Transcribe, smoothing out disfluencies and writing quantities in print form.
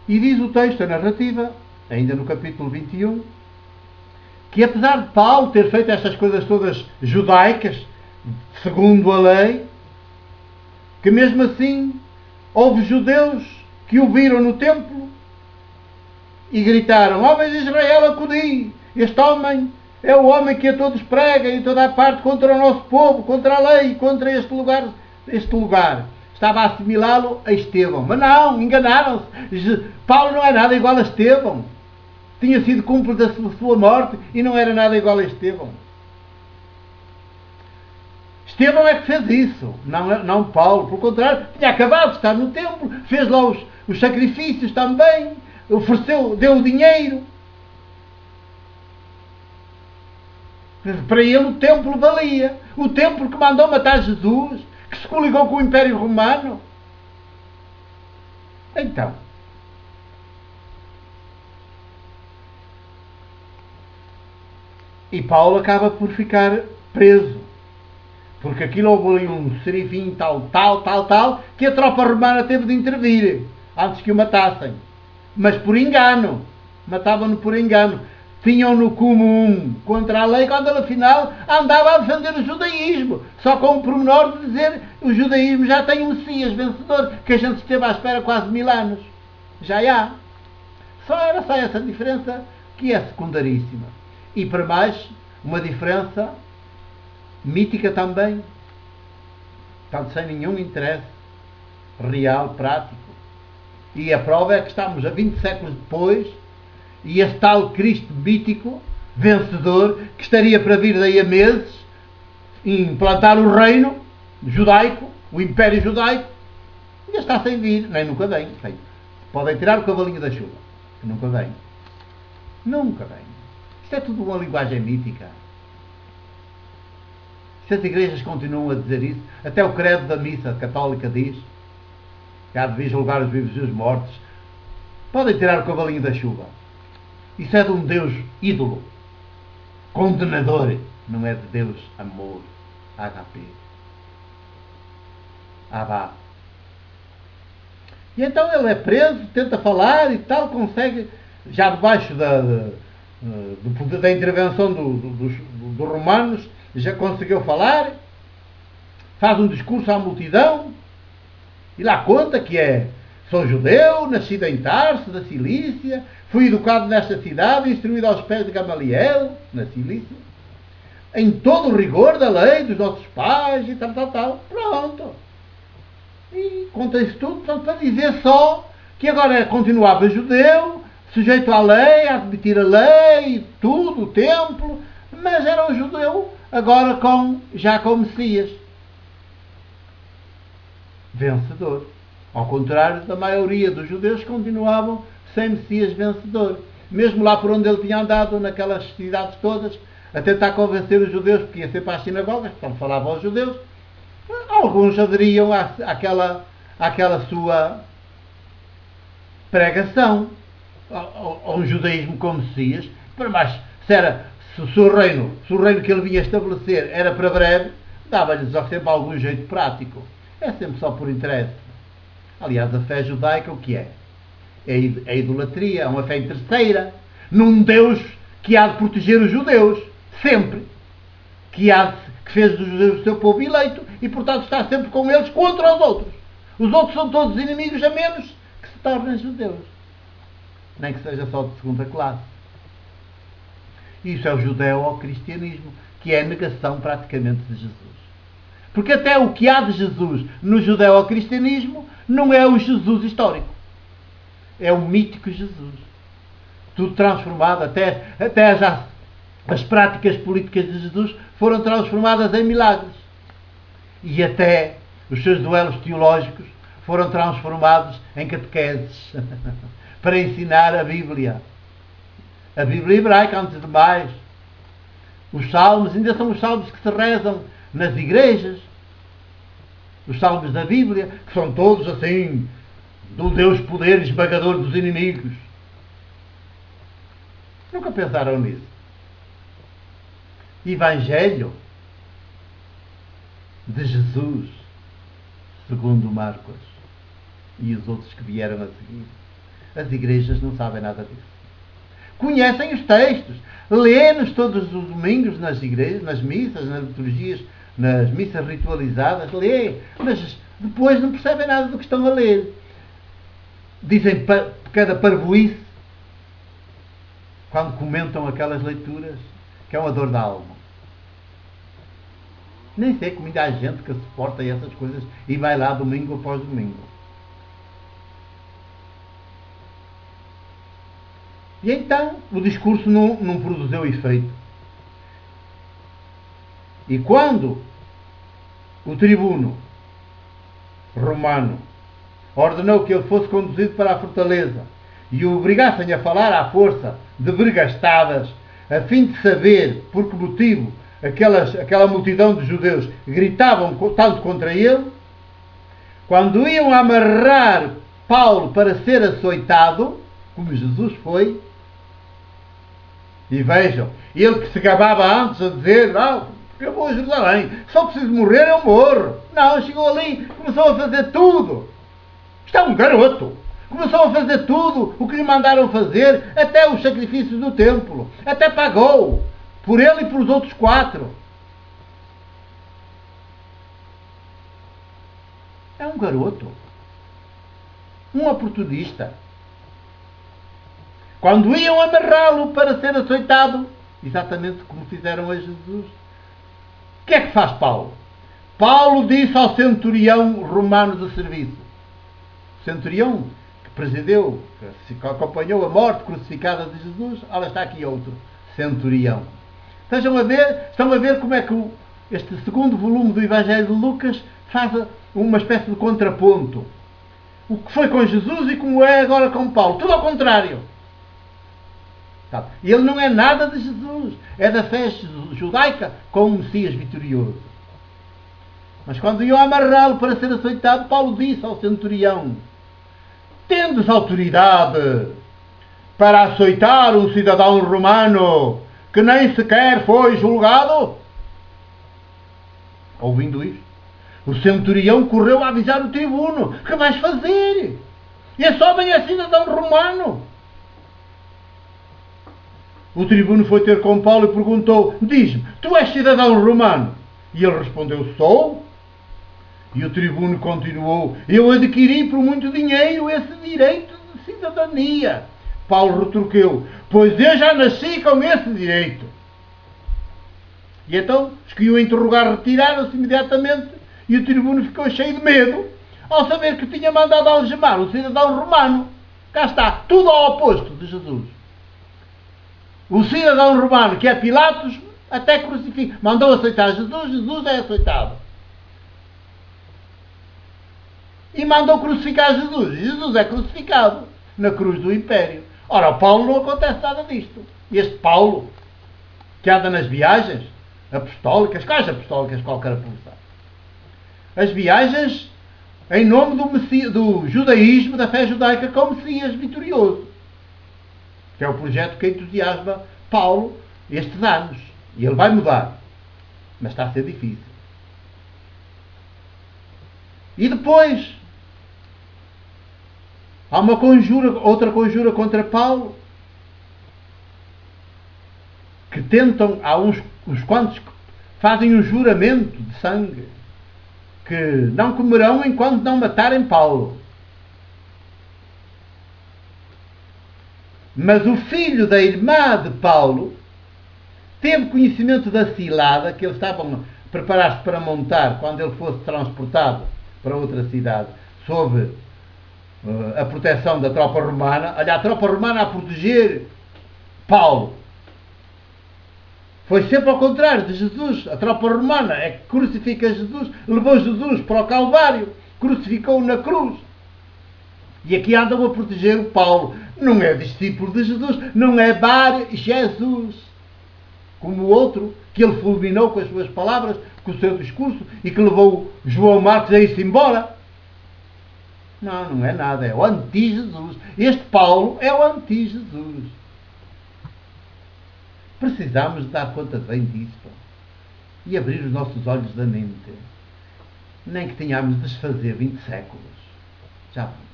E diz o texto, a narrativa, ainda no capítulo 21, que apesar de Paulo ter feito estas coisas todas judaicas, segundo a lei, que mesmo assim houve judeus que o viram no templo e gritaram: homens de Israel, acudi! Este homem é o homem que a todos prega em toda a parte contra o nosso povo, contra a lei, contra este lugar. Estava a assimilá-lo a Estevão. Mas não, enganaram-se. Paulo não é nada igual a Estevão. Tinha sido cúmplice da sua morte e não era nada igual a Estevão. Estevão é que fez isso, não Paulo. Pelo contrário, tinha acabado de estar no templo, fez lá os sacrifícios também, ofereceu, deu o dinheiro. Para ele o templo valia. O templo que mandou matar Jesus, que se coligou com o Império Romano. Então, e Paulo acaba por ficar preso. Porque aquilo houve ali um serifim tal, que a tropa romana teve de intervir antes que o matassem. Mas por engano. Matavam-no por engano. Tinham-no como um contra a lei, quando ele afinal andava a defender o judaísmo. Só com o pormenor de dizer que o judaísmo já tem um Messias vencedor, que a gente esteve à espera quase 1000 anos. Já há. Só era só essa diferença, que é secundaríssima. E para mais, uma diferença mítica também, portanto sem nenhum interesse real, prático. E a prova é que estamos a 20 séculos depois e esse tal Cristo mítico, vencedor, que estaria para vir daí a meses e implantar o reino judaico, o Império Judaico, ainda está sem vir, nem nunca vem. Podem tirar o cavalinho da chuva, que nunca vem. Nunca vem. Isto é tudo uma linguagem mítica. Se as igrejas continuam a dizer isso, até o credo da missa católica diz que há de vir julgar os vivos e os mortos, podem tirar o cavalinho da chuva. Isso é de um Deus ídolo, condenador, não é de Deus amor, HP. Abá. E então ele é preso, tenta falar e tal, consegue, já debaixo da intervenção dos romanos, já conseguiu falar, faz um discurso à multidão e lá conta que sou judeu, nascido em Tarso, da Cilícia, fui educado nesta cidade, instruído aos pés de Gamaliel, na Cilícia, em todo o rigor da lei dos nossos pais e tal. Pronto. E conta isso tudo, portanto, para dizer só que agora continuava judeu, sujeito à lei, a admitir a lei, tudo, o templo, mas era um judeu agora já com Messias. Vencedor. Ao contrário da maioria dos judeus que continuavam sem Messias vencedor. Mesmo lá por onde ele tinha andado, naquelas cidades todas, a tentar convencer os judeus, porque ia ser para as sinagogas, portanto falava aos judeus, alguns aderiam àquela sua pregação, a um judaísmo com Messias, mas se o reino que ele vinha estabelecer era para breve, dava-lhes sempre algum jeito prático. É sempre só por interesse. Aliás, a fé judaica o que é? É a idolatria, é uma fé interesseira, num Deus que há de proteger os judeus, sempre. Que fez dos judeus o seu povo eleito e, portanto, está sempre com eles contra os outros. Os outros são todos inimigos, a menos que se tornem judeus. Nem que seja só de segunda classe. Isso é o judeu-cristianismo, que é a negação praticamente de Jesus. Porque até o que há de Jesus no judeu-cristianismo não é o Jesus histórico. É o mítico Jesus. Tudo transformado, até as práticas políticas de Jesus foram transformadas em milagres. E até os seus duelos teológicos foram transformados em catequeses para ensinar a Bíblia. A Bíblia hebraica, antes de mais. Os salmos, ainda são os salmos que se rezam nas igrejas. Os salmos da Bíblia, que são todos assim, do Deus poder esmagador dos inimigos. Nunca pensaram nisso? Evangelho de Jesus, segundo Marcos e os outros que vieram a seguir. As igrejas não sabem nada disso. Conhecem os textos, lê-nos todos os domingos nas igrejas, nas missas, nas liturgias, nas missas ritualizadas, lê, mas depois não percebem nada do que estão a ler. Dizem cada parvoíce quando comentam aquelas leituras, que é uma dor da alma. Nem sei como ainda há gente que suporta essas coisas e vai lá domingo após domingo. E então o discurso não produziu efeito. E quando o tribuno romano ordenou que ele fosse conduzido para a fortaleza e o obrigassem a falar à força de vergastadas, a fim de saber por que motivo aquela multidão de judeus gritavam tanto contra ele, quando iam amarrar Paulo para ser açoitado, como Jesus foi, e vejam, ele que se gabava antes a dizer, eu vou a Jerusalém, só preciso morrer, eu morro. Não, chegou ali, começou a fazer tudo. Isto é um garoto. Começou a fazer tudo o que lhe mandaram fazer, até os sacrifícios do templo. Até pagou por ele e pelos outros 4. É um garoto. Um oportunista. Quando iam amarrá-lo para ser açoitado, exatamente como fizeram a Jesus, o que é que faz Paulo? Paulo disse ao centurião romano de serviço, centurião que presidiu, que acompanhou a morte crucificada de Jesus, olha, está aqui outro centurião. Estão a ver como é que este segundo volume do Evangelho de Lucas faz uma espécie de contraponto. O que foi com Jesus e como é agora com Paulo. Tudo ao contrário. Ele não é nada de Jesus. É da fé judaica com o Messias vitorioso. Mas quando iam amarrá-lo para ser açoitado, Paulo disse ao centurião: tendes autoridade para açoitar um cidadão romano que nem sequer foi julgado? Ouvindo isto, o centurião correu a avisar o tribuno: que vais fazer? Esse homem é cidadão romano. O tribuno foi ter com Paulo e perguntou: diz-me, tu és cidadão romano? E ele respondeu: sou. E o tribuno continuou: eu adquiri por muito dinheiro esse direito de cidadania. Paulo retrucou: pois eu já nasci com esse direito. E então os que o interrogar retiraram-se imediatamente e o tribuno ficou cheio de medo ao saber que tinha mandado algemar um cidadão romano. Cá está, tudo ao oposto de Jesus. O cidadão romano, que é Pilatos, até crucifica. Mandou aceitar Jesus, Jesus é aceitado. E mandou crucificar Jesus, Jesus é crucificado na cruz do Império. Ora, ao Paulo não acontece nada disto. Este Paulo, que anda nas viagens apostólicas, quais apostólicas qualquer produção? As viagens em nome do judaísmo, da fé judaica com o Messias vitorioso. Que é o projeto que entusiasma Paulo estes anos. E ele vai mudar. Mas está a ser difícil. E depois há uma outra conjura contra Paulo, que tentam, há uns quantos que fazem um juramento de sangue, que não comerão enquanto não matarem Paulo. Mas o filho da irmã de Paulo teve conhecimento da cilada que eles estavam a preparar-se para montar quando ele fosse transportado para outra cidade, sob a proteção da tropa romana. Olha, a tropa romana a proteger Paulo. Foi sempre ao contrário de Jesus. A tropa romana é que crucifica Jesus, levou Jesus para o Calvário, crucificou-o na cruz. E aqui andam a proteger o Paulo. Não é discípulo de Jesus, não é Bar Jesus, como o outro que ele fulminou com as suas palavras, com o seu discurso, e que levou João Marcos a ir-se embora. Não, não é nada, é o anti-Jesus. Este Paulo é o anti-Jesus. Precisamos de dar conta bem disto e abrir os nossos olhos da mente. Nem que tenhamos de desfazer 20 séculos. Já vamos.